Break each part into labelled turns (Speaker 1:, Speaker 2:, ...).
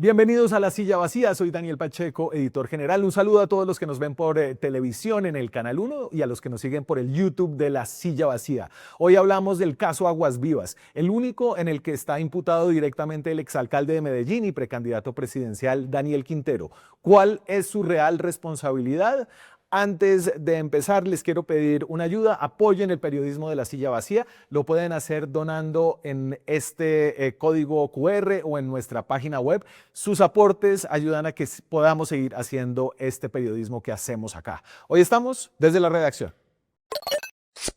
Speaker 1: Bienvenidos a La Silla Vacía, soy Daniel Pacheco, editor general. Un saludo a todos los que nos ven por televisión en el Canal 1 y a los que nos siguen por el YouTube de La Silla Vacía. Hoy hablamos del caso Aguas Vivas, el único en el que está imputado directamente el exalcalde de Medellín y precandidato presidencial Daniel Quintero. ¿Cuál es su real responsabilidad? Antes de empezar, les quiero pedir una ayuda. Apoyen el periodismo de La Silla Vacía. Lo pueden hacer donando en este código QR o en nuestra página web. Sus aportes ayudan a que podamos seguir haciendo este periodismo que hacemos acá. Hoy estamos desde la redacción.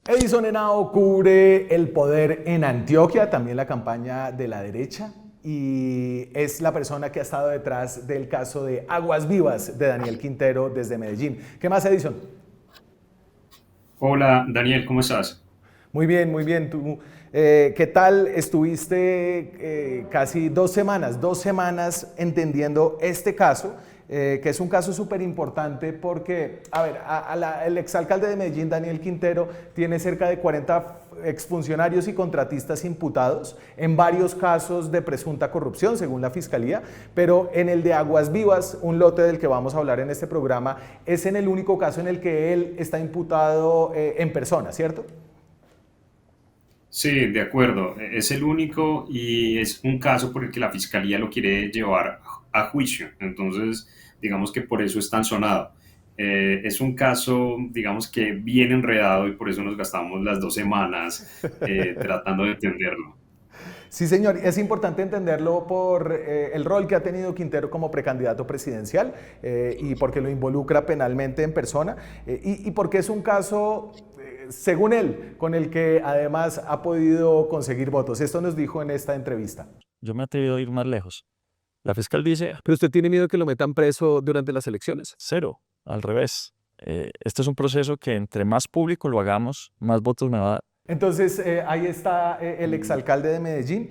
Speaker 1: Edison Henao cubre el poder en Antioquia, también la campaña de la derecha, y es la persona que ha estado detrás del caso de Aguas Vivas de Daniel Quintero desde Medellín. ¿Qué más, Edison?
Speaker 2: Hola Daniel, ¿cómo estás?
Speaker 1: Muy bien, muy bien. ¿Tú, qué tal? Estuviste casi 2 semanas entendiendo este caso, que es un caso súper importante porque, a ver, el exalcalde de Medellín, Daniel Quintero, tiene cerca de 40 exfuncionarios y contratistas imputados en varios casos de presunta corrupción, según la Fiscalía, pero en el de Aguas Vivas, un lote del que vamos a hablar en este programa, es en el único caso en el que él está imputado en persona, ¿cierto?
Speaker 2: Sí, de acuerdo. Es el único y es un caso por el que la fiscalía lo quiere llevar a juicio. Entonces, digamos que por eso es tan sonado. Es un caso, digamos que bien enredado y por eso nos gastamos las 2 semanas tratando de entenderlo.
Speaker 1: Sí, señor, es importante entenderlo por el rol que ha tenido Quintero como precandidato presidencial y porque lo involucra penalmente en persona y porque es un caso, según él, con el que además ha podido conseguir votos. Esto nos dijo en esta entrevista.
Speaker 3: Yo me he atrevido a ir más lejos. La fiscal dice
Speaker 4: ¿Pero usted tiene miedo que lo metan preso durante las elecciones?
Speaker 3: cero, al revés. Este es un proceso que entre más público lo hagamos, más votos me va a dar.
Speaker 1: Entonces, ahí está el exalcalde de Medellín.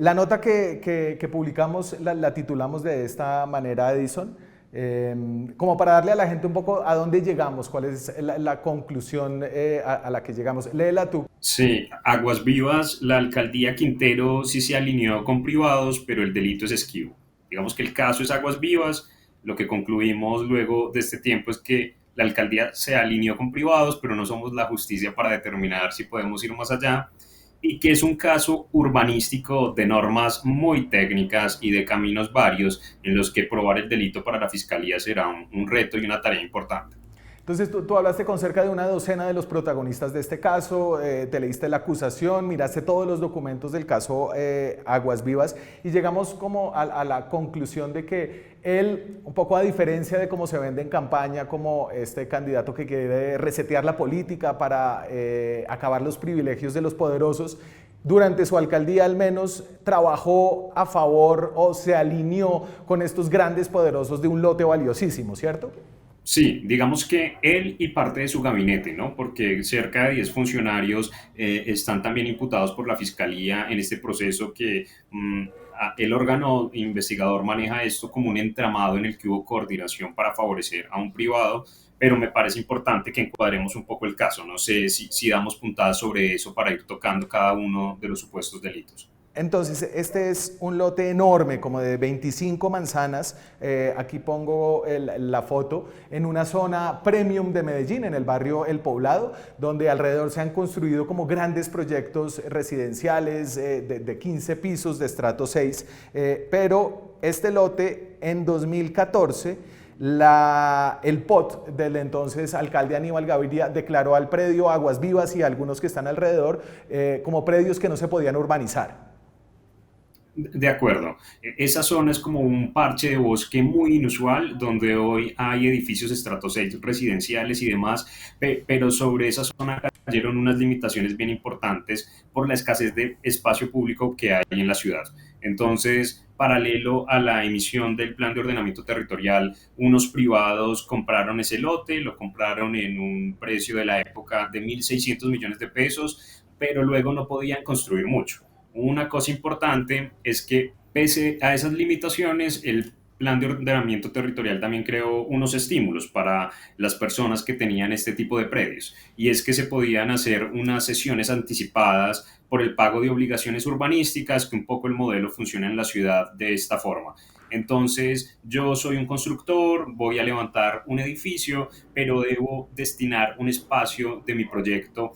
Speaker 1: La nota que publicamos la titulamos de esta manera, Edison, como para darle a la gente un poco a dónde llegamos, cuál es la conclusión a la que llegamos. Léela tú.
Speaker 2: Sí, Aguas Vivas, la alcaldía Quintero sí se alineó con privados, pero el delito es esquivo. Digamos que el caso es Aguas Vivas, lo que concluimos luego de este tiempo es que la alcaldía se alineó con privados, pero no somos la justicia para determinar si podemos ir más allá, y que es un caso urbanístico de normas muy técnicas y de caminos varios en los que probar el delito para la fiscalía será un reto y una tarea importante.
Speaker 1: Entonces tú hablaste con cerca de una docena de los protagonistas de este caso, te leíste la acusación, miraste todos los documentos del caso Aguas Vivas y llegamos como a la conclusión de que él, un poco a diferencia de cómo se vende en campaña como este candidato que quiere resetear la política para acabar los privilegios de los poderosos, durante su alcaldía al menos trabajó a favor o se alineó con estos grandes poderosos de un lote valiosísimo, ¿cierto?
Speaker 2: Sí, digamos que él y parte de su gabinete, ¿no? Porque cerca de 10 funcionarios están también imputados por la fiscalía en este proceso que el órgano investigador maneja esto como un entramado en el que hubo coordinación para favorecer a un privado, pero me parece importante que encuadremos un poco el caso. No sé si damos puntadas sobre eso para ir tocando cada uno de los supuestos delitos.
Speaker 1: Entonces, este es un lote enorme, como de 25 manzanas. Aquí pongo la foto en una zona premium de Medellín, en el barrio El Poblado, donde alrededor se han construido como grandes proyectos residenciales de 15 pisos de estrato 6. Pero este lote en 2014 el POT del entonces alcalde Aníbal Gaviria declaró al predio Aguas Vivas y a algunos que están alrededor como predios que no se podían urbanizar.
Speaker 2: De acuerdo. Esa zona es como un parche de bosque muy inusual, donde hoy hay edificios estrato 6 residenciales y demás, pero sobre esa zona cayeron unas limitaciones bien importantes por la escasez de espacio público que hay en la ciudad. Entonces, paralelo a la emisión del plan de ordenamiento territorial, unos privados compraron ese lote, lo compraron en un precio de la época de 1.600 millones de pesos, pero luego no podían construir mucho. Una cosa importante es que pese a esas limitaciones, el plan de ordenamiento territorial también creó unos estímulos para las personas que tenían este tipo de predios, y es que se podían hacer unas sesiones anticipadas por el pago de obligaciones urbanísticas, que un poco el modelo funciona en la ciudad de esta forma. Entonces, yo soy un constructor, voy a levantar un edificio, pero debo destinar un espacio de mi proyecto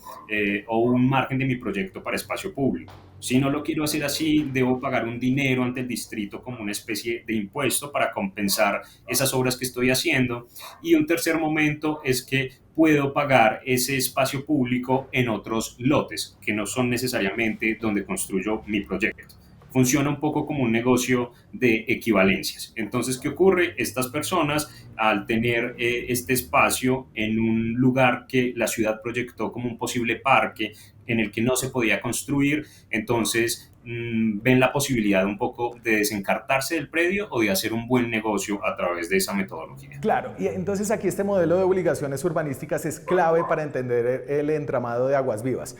Speaker 2: o un margen de mi proyecto para espacio público. Si no lo quiero hacer así, debo pagar un dinero ante el distrito como una especie de impuesto para compensar esas obras que estoy haciendo. Y un tercer momento es que puedo pagar ese espacio público en otros lotes, que no son necesariamente donde construyo mi proyecto. Funciona un poco como un negocio de equivalencias. Entonces, ¿qué ocurre? Estas personas, al tener este espacio en un lugar que la ciudad proyectó como un posible parque en el que no se podía construir, entonces ven la posibilidad un poco de desencartarse del predio o de hacer un buen negocio a través de esa metodología.
Speaker 1: Claro, y entonces aquí este modelo de obligaciones urbanísticas es clave para entender el entramado de Aguas Vivas.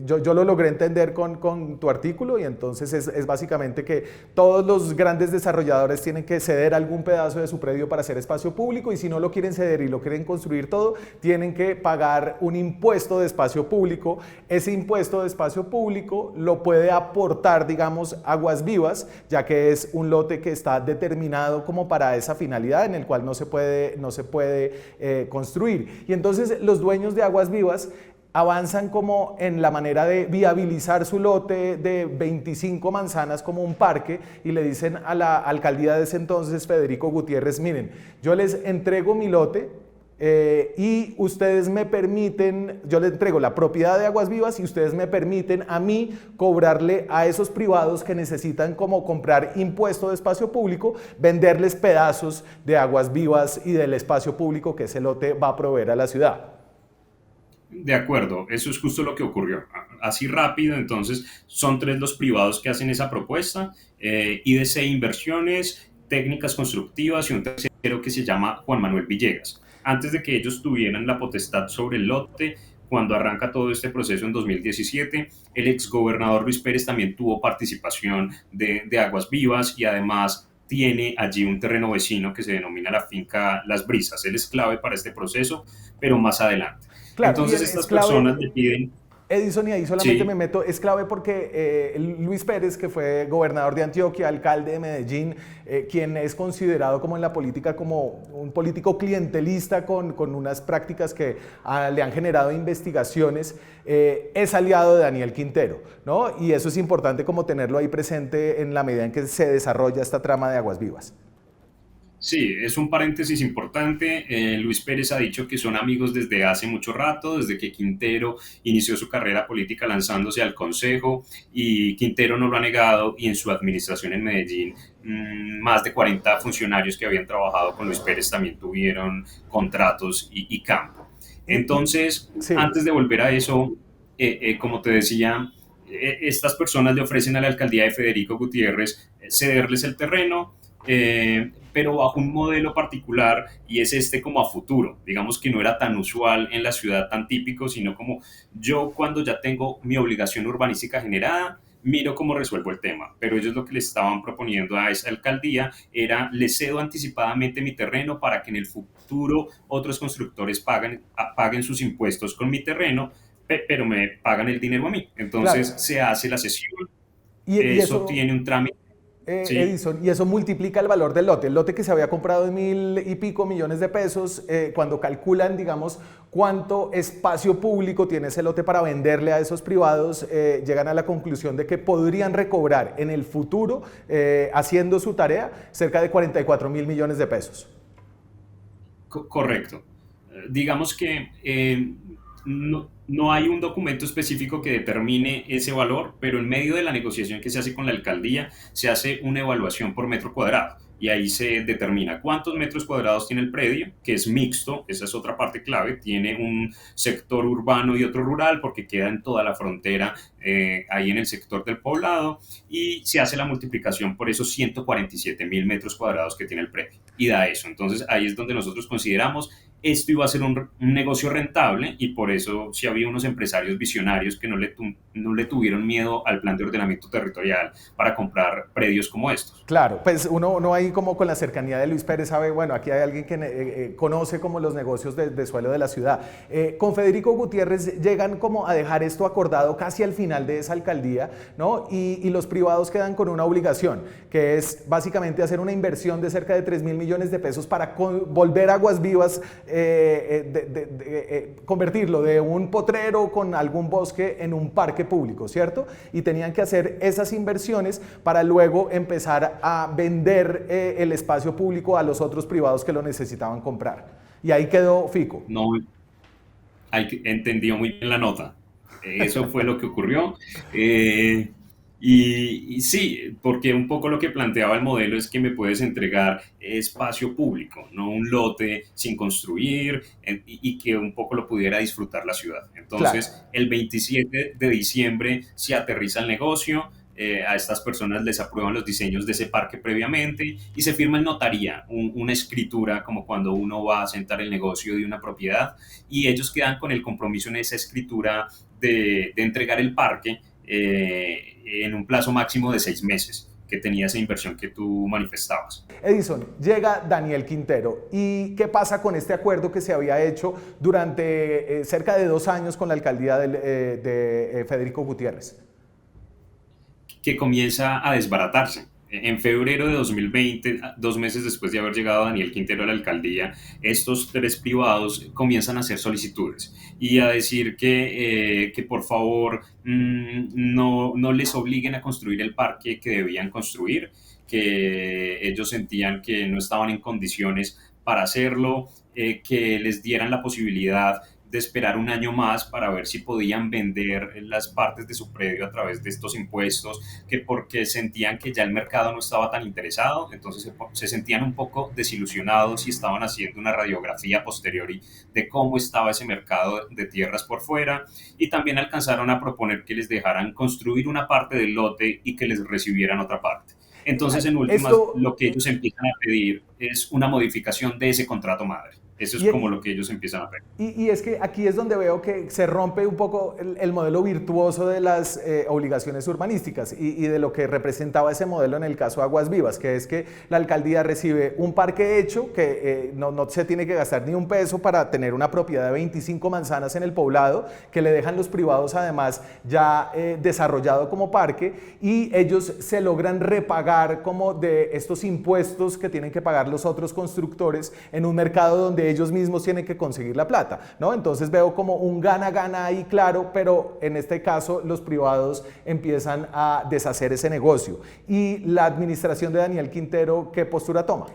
Speaker 1: Yo lo logré entender con tu artículo y entonces es básicamente que todos los grandes desarrolladores tienen que ceder algún pedazo de su predio para hacer espacio público y si no lo quieren ceder y lo quieren construir todo, tienen que pagar un impuesto de espacio público. Ese impuesto de espacio público lo puede aportar, digamos, Aguas Vivas, ya que es un lote que está determinado como para esa finalidad en el cual no se puede construir. Y entonces los dueños de Aguas Vivas avanzan como en la manera de viabilizar su lote de 25 manzanas como un parque y le dicen a la alcaldía de ese entonces, Federico Gutiérrez, miren, yo les entrego mi lote, y ustedes me permiten, yo les entrego la propiedad de Aguas Vivas y ustedes me permiten a mí cobrarle a esos privados que necesitan como comprar impuesto de espacio público, venderles pedazos de Aguas Vivas y del espacio público que ese lote va a proveer a la ciudad.
Speaker 2: De acuerdo, eso es justo lo que ocurrió. Así rápido, entonces son tres los privados que hacen esa propuesta, IDC Inversiones, Técnicas Constructivas y un tercero que se llama Juan Manuel Villegas. Antes de que ellos tuvieran la potestad sobre el lote, cuando arranca todo este proceso en 2017, el exgobernador Luis Pérez también tuvo participación de Aguas Vivas y además tiene allí un terreno vecino que se denomina la finca Las Brisas. Él es clave para este proceso, pero más adelante.
Speaker 1: Claro,
Speaker 2: Entonces estas personas le piden...
Speaker 1: Edison, y ahí solamente
Speaker 2: Sí,
Speaker 1: me meto, es clave porque Luis Pérez, que fue gobernador de Antioquia, alcalde de Medellín, quien es considerado como en la política como un político clientelista con unas prácticas que le han generado investigaciones, es aliado de Daniel Quintero, ¿no? Y eso es importante como tenerlo ahí presente en la medida en que se desarrolla esta trama de Aguas Vivas.
Speaker 2: sí, es un paréntesis importante. Luis Pérez ha dicho que son amigos desde hace mucho rato, desde que Quintero inició su carrera política lanzándose al Consejo, y Quintero no lo ha negado, y en su administración en Medellín, más de 40 funcionarios que habían trabajado con Luis Pérez también tuvieron contratos y campo. Entonces,
Speaker 1: Sí.
Speaker 2: antes de volver a eso, como te decía, estas personas le ofrecen a la alcaldía de Federico Gutiérrez cederles el terreno, pero bajo un modelo particular, y es este como a futuro. Digamos que no era tan usual en la ciudad, tan típico, sino como yo, cuando ya tengo mi obligación urbanística generada, miro cómo resuelvo el tema. Pero ellos lo que le estaban proponiendo a esa alcaldía era: le cedo anticipadamente mi terreno para que en el futuro otros constructores paguen sus impuestos con mi terreno, pero me pagan el dinero a mí. Entonces
Speaker 1: Claro.
Speaker 2: se hace la cesión,
Speaker 1: Y
Speaker 2: eso
Speaker 1: eso,
Speaker 2: tiene un trámite. Sí,
Speaker 1: Edison, y eso multiplica el valor del lote. El lote que se había comprado en 1.000 y pico millones de pesos, cuando calculan, digamos, cuánto espacio público tiene ese lote para venderle a esos privados, llegan a la conclusión de que podrían recobrar en el futuro, haciendo su tarea, cerca de 44.000 millones de pesos.
Speaker 2: correcto. Digamos que no hay un documento específico que determine ese valor, pero en medio de la negociación que se hace con la alcaldía, se hace una evaluación por metro cuadrado. Y ahí se determina cuántos metros cuadrados tiene el predio, que es mixto. Esa es otra parte clave. Tiene un sector urbano y otro rural, porque queda en toda la frontera, ahí en el sector del poblado, y se hace la multiplicación por esos 147.000 metros cuadrados que tiene el predio. Y da eso. Entonces ahí es donde nosotros consideramos esto iba a ser un negocio rentable, y por eso sí había unos empresarios visionarios que no le tuvieron miedo al plan de ordenamiento territorial para comprar predios como estos.
Speaker 1: Claro, pues uno ahí como con la cercanía de Luis Pérez sabe, bueno, aquí hay alguien que conoce como los negocios de suelo de la ciudad. Con Federico Gutiérrez llegan como a dejar esto acordado casi al final final de esa alcaldía, ¿no? Y los privados quedan con una obligación, que es básicamente hacer una inversión de cerca de 3.000 millones de pesos para volver Aguas Vivas, convertirlo de un potrero con algún bosque en un parque público, ¿cierto? Y tenían que hacer esas inversiones para luego empezar a vender el espacio público a los otros privados que lo necesitaban comprar. Y ahí quedó Fico.
Speaker 2: No, entendió muy bien la nota. Eso fue lo que ocurrió. Y sí, porque un poco lo que planteaba el modelo es que me puedes entregar espacio público, no un lote sin construir y que un poco lo pudiera disfrutar la ciudad. Entonces,
Speaker 1: Claro.
Speaker 2: el 27 de diciembre se aterriza el negocio. A estas personas les aprueban los diseños de ese parque previamente y se firma en notaría, una escritura como cuando uno va a sentar el negocio de una propiedad, y ellos quedan con el compromiso en esa escritura de entregar el parque en un plazo máximo de 6 meses que tenía esa inversión que tú manifestabas.
Speaker 1: Edison, llega Daniel Quintero. ¿Y qué pasa con este acuerdo que se había hecho durante cerca de 2 años con la alcaldía de Federico Gutiérrez?
Speaker 2: Que comienza a desbaratarse. En febrero de 2020, 2 meses después de haber llegado Daniel Quintero a la alcaldía, estos 3 privados comienzan a hacer solicitudes y a decir que por favor no les obliguen a construir el parque que debían construir, que ellos sentían que no estaban en condiciones para hacerlo, que les dieran la posibilidad de esperar un año más para ver si podían vender las partes de su predio a través de estos impuestos, que porque sentían que ya el mercado no estaba tan interesado, entonces se sentían un poco desilusionados y estaban haciendo una radiografía posteriori de cómo estaba ese mercado de tierras por fuera, y también alcanzaron a proponer que les dejaran construir una parte del lote y que les recibieran otra parte. Entonces, en últimas,
Speaker 1: Esto,
Speaker 2: lo que ellos empiezan a pedir es una modificación de ese contrato madre. Eso es
Speaker 1: y,
Speaker 2: como lo que ellos empiezan a pedir.
Speaker 1: y es que aquí es donde veo que se rompe un poco el modelo virtuoso de las obligaciones urbanísticas y de lo que representaba ese modelo en el caso Aguas Vivas, que es que la alcaldía recibe un parque hecho que no se tiene que gastar ni un peso para tener una propiedad de 25 manzanas en el poblado, que le dejan los privados además ya desarrollado como parque, y ellos se logran repagar como de estos impuestos que tienen que pagar los otros constructores en un mercado donde ellos mismos tienen que conseguir la plata, ¿no? Entonces veo como un gana-gana ahí claro, pero en este caso los privados empiezan a deshacer ese negocio. ¿Y la administración de Daniel Quintero qué postura toma?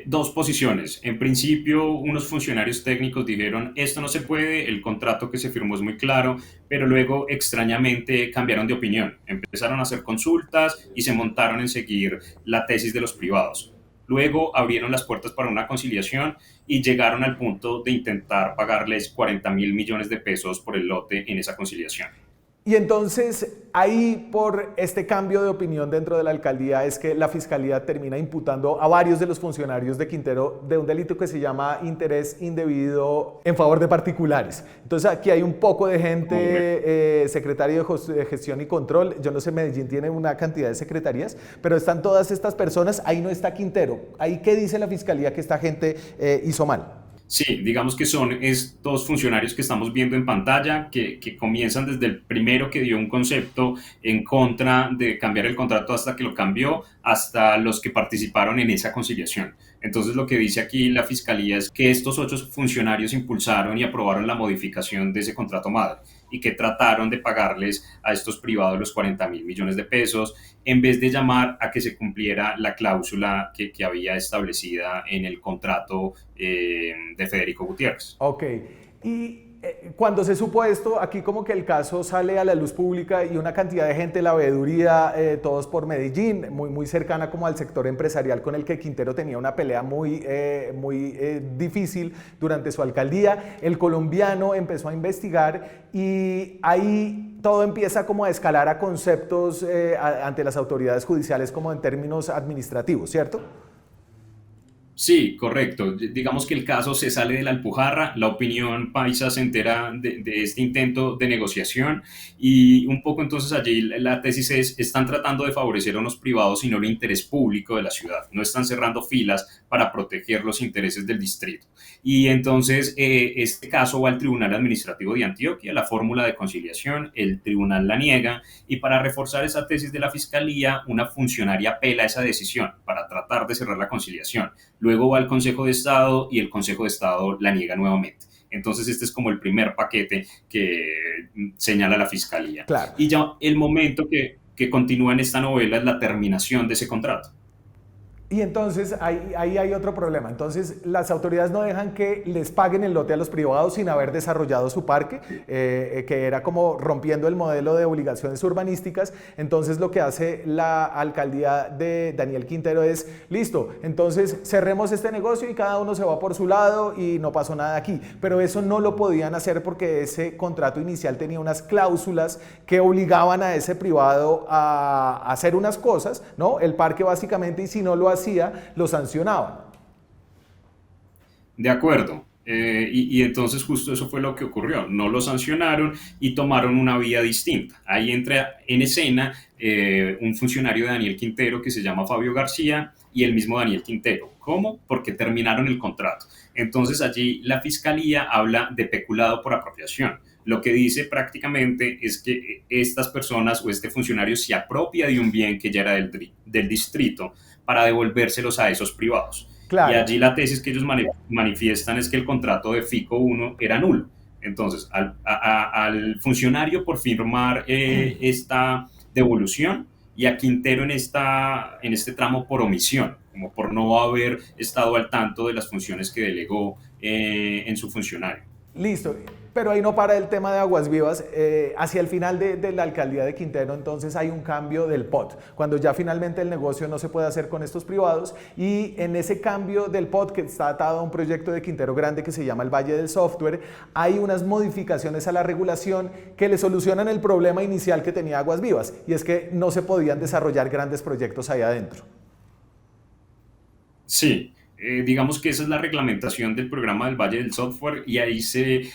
Speaker 2: Dos posiciones. En principio, unos funcionarios técnicos dijeron, esto no se puede, el contrato que se firmó es muy claro, pero luego extrañamente cambiaron de opinión. Empezaron a hacer consultas y se montaron en seguir la tesis de los privados. Luego abrieron las puertas para una conciliación y llegaron al punto de intentar pagarles 40.000 millones de pesos por el lote en esa conciliación.
Speaker 1: Y entonces ahí por este cambio de opinión dentro de la alcaldía es que la fiscalía termina imputando a varios de los funcionarios de Quintero de un delito que se llama interés indebido en favor de particulares. Entonces aquí hay un poco de gente, secretario de gestión y control, yo no sé, Medellín tiene una cantidad de secretarías, pero están todas estas personas, ahí no está Quintero. ¿Ahí qué dice la fiscalía que esta gente hizo mal?
Speaker 2: Sí, digamos que son estos funcionarios que estamos viendo en pantalla, que comienzan desde el primero que dio un concepto en contra de cambiar el contrato hasta que lo cambió, hasta los que participaron en esa conciliación. Entonces lo que dice aquí la fiscalía es que estos 8 funcionarios impulsaron y aprobaron la modificación de ese contrato madre y que trataron de pagarles a estos privados los 40.000 millones de pesos en vez de llamar a que se cumpliera la cláusula que había establecida en el contrato de Federico Gutiérrez.
Speaker 1: Ok, y cuando se supo esto, aquí como que el caso sale a la luz pública y una cantidad de gente, la veeduría, todos por Medellín, muy cercana como al sector empresarial con el que Quintero tenía una pelea muy difícil durante su alcaldía. El colombiano empezó a investigar y ahí todo empieza como a escalar a conceptos ante las autoridades judiciales como en términos administrativos, ¿cierto?
Speaker 2: Sí, correcto. Digamos que el caso se sale de la alpujarra, la opinión paisa se entera de este intento de negociación y un poco entonces allí la tesis es, están tratando de favorecer a unos privados y no el interés público de la ciudad, no están cerrando filas para proteger los intereses del distrito. Y entonces este caso va al Tribunal Administrativo de Antioquia, la fórmula de conciliación, el tribunal la niega y para reforzar esa tesis de la fiscalía, una funcionaria apela a esa decisión para tratar de cerrar la conciliación. Luego va al Consejo de Estado y el Consejo de Estado la niega nuevamente. Entonces este es como el primer paquete que señala la Fiscalía.
Speaker 1: Claro.
Speaker 2: Y ya el momento que continúa en esta novela es la terminación de ese contrato.
Speaker 1: Y entonces ahí hay otro problema. Entonces las autoridades no dejan que les paguen el lote a los privados sin haber desarrollado su parque, que era como rompiendo el modelo de obligaciones urbanísticas. Entonces lo que hace la alcaldía de Daniel Quintero es, listo, entonces cerremos este negocio y cada uno se va por su lado y no pasó nada aquí. Pero eso no lo podían hacer porque ese contrato inicial tenía unas cláusulas que obligaban a ese privado a hacer unas cosas, ¿no? El parque básicamente, y si no lo hacía, lo sancionaban.
Speaker 2: De acuerdo. Y entonces justo eso fue lo que ocurrió. No lo sancionaron y tomaron una vía distinta. Ahí entra en escena un funcionario de Daniel Quintero que se llama Fabio García y el mismo Daniel Quintero. ¿Cómo? Porque terminaron el contrato. Entonces allí la fiscalía habla de peculado por apropiación. Lo que dice prácticamente es que estas personas o este funcionario se apropia de un bien que ya era del distrito para devolvérselos a esos privados. Y
Speaker 1: Claro.
Speaker 2: allí la tesis que ellos manifiestan es que el contrato de FICO 1 era nulo. Entonces, al funcionario por firmar esta devolución y a Quintero en este tramo por omisión, como por no haber estado al tanto de las funciones que delegó en su funcionario.
Speaker 1: Listo, pero ahí no para el tema de Aguas Vivas. Hacia el final de la alcaldía de Quintero, entonces hay un cambio del POT, cuando ya finalmente el negocio no se puede hacer con estos privados, y en ese cambio del POT, que está atado a un proyecto de Quintero grande que se llama el Valle del Software, hay unas modificaciones a la regulación que le solucionan el problema inicial que tenía Aguas Vivas, y es que no se podían desarrollar grandes proyectos ahí adentro.
Speaker 2: Sí, digamos que esa es la reglamentación del programa del Valle del Software y ahí se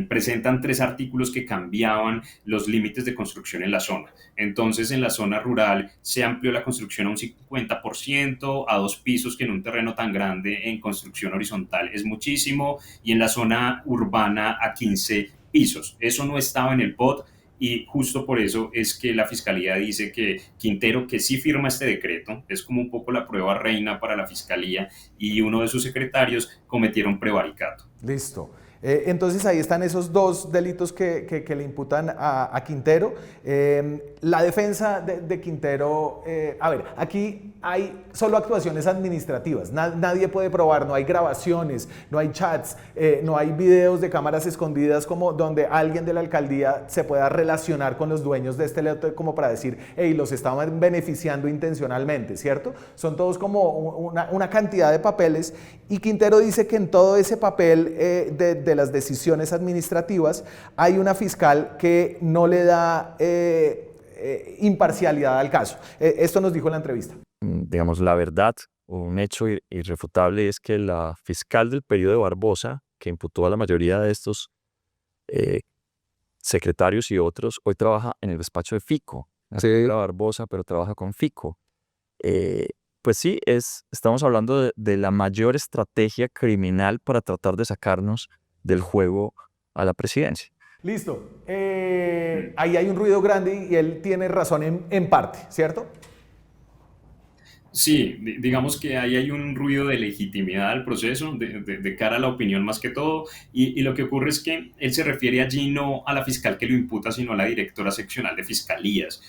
Speaker 2: presentan tres artículos que cambiaban los límites de construcción en la zona. Entonces, en la zona rural se amplió la construcción a un 50%, a 2 pisos, que en un terreno tan grande en construcción horizontal es muchísimo, y en la zona urbana a 15 pisos. Eso no estaba en el POT y justo por eso es que la fiscalía dice que Quintero, que sí firma este decreto, es como un poco la prueba reina para la fiscalía, y uno de sus secretarios cometieron prevaricato.
Speaker 1: Listo. Entonces ahí están esos dos delitos que le imputan a Quintero. La defensa de Quintero, a ver, aquí hay solo actuaciones administrativas, nadie puede probar, no hay grabaciones, no hay chats, no hay videos de cámaras escondidas como donde alguien de la alcaldía se pueda relacionar con los dueños de este lote como para decir, hey, los estaban beneficiando intencionalmente, ¿cierto? Son todos como una cantidad de papeles, y Quintero dice que en todo ese papel de las decisiones administrativas hay una fiscal que no le da imparcialidad al caso. Esto nos dijo en la entrevista.
Speaker 3: Digamos, la verdad o un hecho irrefutable es que la fiscal del periodo de Barbosa, que imputó a la mayoría de estos secretarios y otros, hoy trabaja en el despacho de FICO.
Speaker 4: Sí.
Speaker 3: La Barbosa, pero trabaja con FICO. Pues sí, estamos hablando de la mayor estrategia criminal para tratar de sacarnos del juego a la presidencia.
Speaker 1: Listo. Ahí hay un ruido grande y él tiene razón en parte, ¿cierto?
Speaker 2: Sí, digamos que ahí hay un ruido de legitimidad al proceso, de cara a la opinión más que todo, y lo que ocurre es que él se refiere allí no a la fiscal que lo imputa, sino a la directora seccional de fiscalías,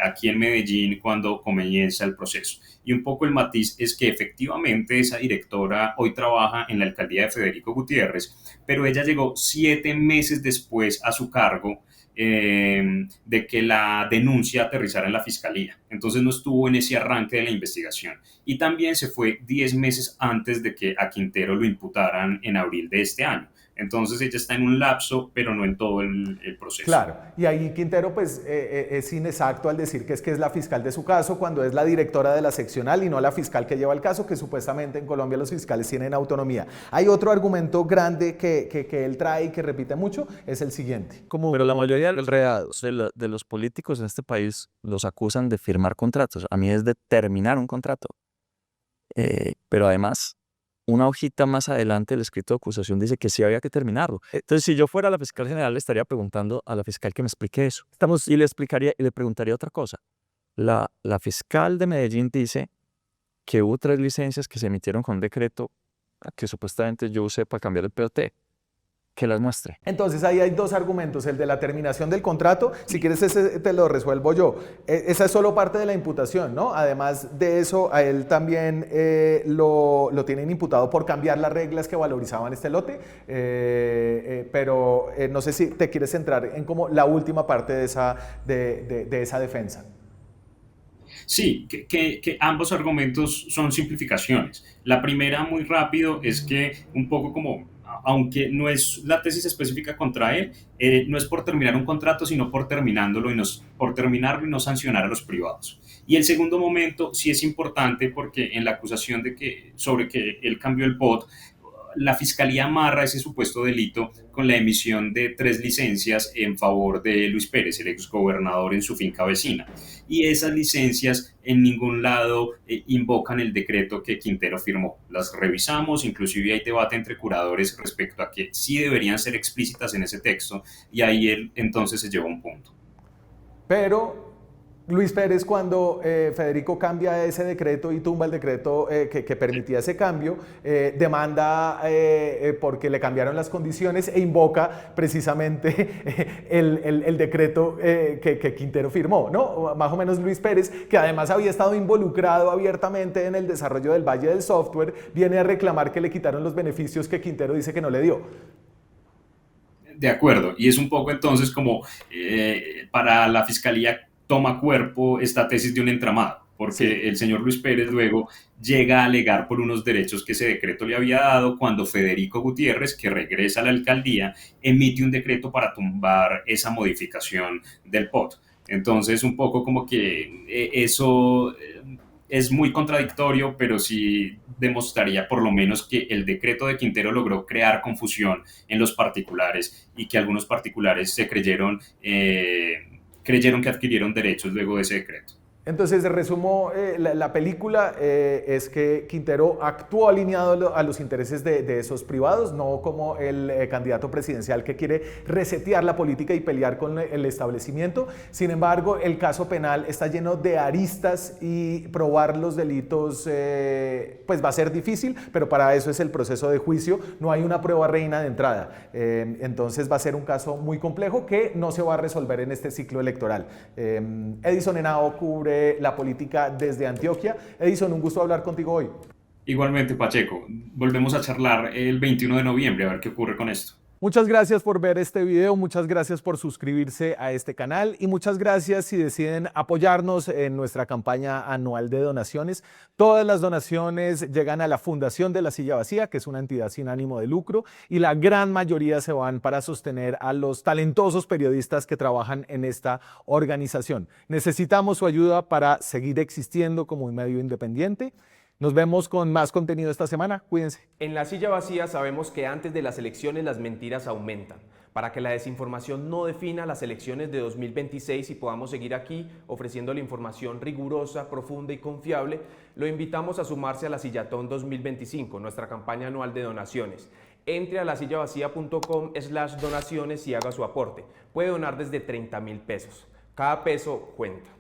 Speaker 2: aquí en Medellín, cuando comienza el proceso. Y un poco el matiz es que efectivamente esa directora hoy trabaja en la alcaldía de Federico Gutiérrez, pero ella llegó 7 meses después a su cargo, de que la denuncia aterrizara en la fiscalía. Entonces no estuvo en ese arranque de la investigación. Y también se fue 10 meses antes de que a Quintero lo imputaran en abril de este año. Entonces ella está en un lapso, pero no en todo el proceso.
Speaker 1: Claro, y ahí Quintero pues es inexacto al decir que es la fiscal de su caso cuando es la directora de la seccional y no la fiscal que lleva el caso, que supuestamente en Colombia los fiscales tienen autonomía. Hay otro argumento grande que él trae y que repite mucho, es el siguiente.
Speaker 3: Pero la mayoría de los
Speaker 4: Enredados.
Speaker 3: de los políticos en este país los acusan de firmar contratos. A mí es de terminar un contrato. Pero además, una hojita más adelante, el escrito de acusación dice que sí había que terminarlo. Entonces, si yo fuera la fiscal general, le estaría preguntando a la fiscal que me explique eso. Y le preguntaría otra cosa. La fiscal de Medellín dice que hubo 3 licencias que se emitieron con decreto que supuestamente yo usé para cambiar el POT. Que las muestre.
Speaker 1: Entonces ahí hay dos argumentos, el de la terminación del contrato, si quieres ese te lo resuelvo yo. Esa es solo parte de la imputación, ¿no? Además de eso, a él también lo tienen imputado por cambiar las reglas que valorizaban este lote, pero no sé si te quieres centrar en como la última parte de esa defensa.
Speaker 2: Sí, que ambos argumentos son simplificaciones. La primera, muy rápido, es que un poco como, aunque no es la tesis específica contra él, no es por terminar un contrato, sino por por terminarlo y no sancionar a los privados. Y el segundo momento sí es importante porque en la acusación sobre que él cambió el POT, la fiscalía amarra ese supuesto delito con la emisión de 3 licencias en favor de Luis Pérez, el exgobernador, en su finca vecina. Y esas licencias en ningún lado invocan el decreto que Quintero firmó. Las revisamos, inclusive hay debate entre curadores respecto a que sí deberían ser explícitas en ese texto, y ahí él entonces se lleva un punto.
Speaker 1: Pero Luis Pérez, cuando Federico cambia ese decreto y tumba el decreto que permitía ese cambio, demanda porque le cambiaron las condiciones e invoca precisamente el decreto que Quintero firmó, ¿no? Más o menos Luis Pérez, que además había estado involucrado abiertamente en el desarrollo del Valle del Software, viene a reclamar que le quitaron los beneficios que Quintero dice que no le dio.
Speaker 2: De acuerdo, y es un poco entonces como para la fiscalía toma cuerpo esta tesis de un entramado, porque sí, el señor Luis Pérez luego llega a alegar por unos derechos que ese decreto le había dado cuando Federico Gutiérrez, que regresa a la alcaldía, emite un decreto para tumbar esa modificación del POT. Entonces, un poco como que eso es muy contradictorio, pero sí demostraría por lo menos que el decreto de Quintero logró crear confusión en los particulares y que algunos particulares se creyeron que adquirieron derechos luego de ese decreto.
Speaker 1: Entonces, resumo la película, es que Quintero actuó alineado a los intereses de esos privados, no como el candidato presidencial que quiere resetear la política y pelear con el establecimiento. Sin embargo, el caso penal está lleno de aristas y probar los delitos pues va a ser difícil, pero para eso es el proceso de juicio, no hay una prueba reina de entrada. Entonces va a ser un caso muy complejo que no se va a resolver en este ciclo electoral. Edison Henao cubre la política desde Antioquia. Edison, un gusto hablar contigo hoy.
Speaker 2: Igualmente, Pacheco. Volvemos a charlar el 21 de noviembre a ver qué ocurre con esto.
Speaker 1: Muchas gracias por ver este video, muchas gracias por suscribirse a este canal y muchas gracias si deciden apoyarnos en nuestra campaña anual de donaciones. Todas las donaciones llegan a la Fundación de la Silla Vacía, que es una entidad sin ánimo de lucro, y la gran mayoría se van para sostener a los talentosos periodistas que trabajan en esta organización. Necesitamos su ayuda para seguir existiendo como un medio independiente. Nos vemos con más contenido esta semana. Cuídense.
Speaker 5: En La Silla Vacía sabemos que antes de las elecciones las mentiras aumentan. Para que la desinformación no defina las elecciones de 2026 y podamos seguir aquí ofreciendo la información rigurosa, profunda y confiable, lo invitamos a sumarse a la Sillatón 2025, nuestra campaña anual de donaciones. Entre a lasillavacía.com/donaciones y haga su aporte. Puede donar desde 30.000 pesos. Cada peso cuenta.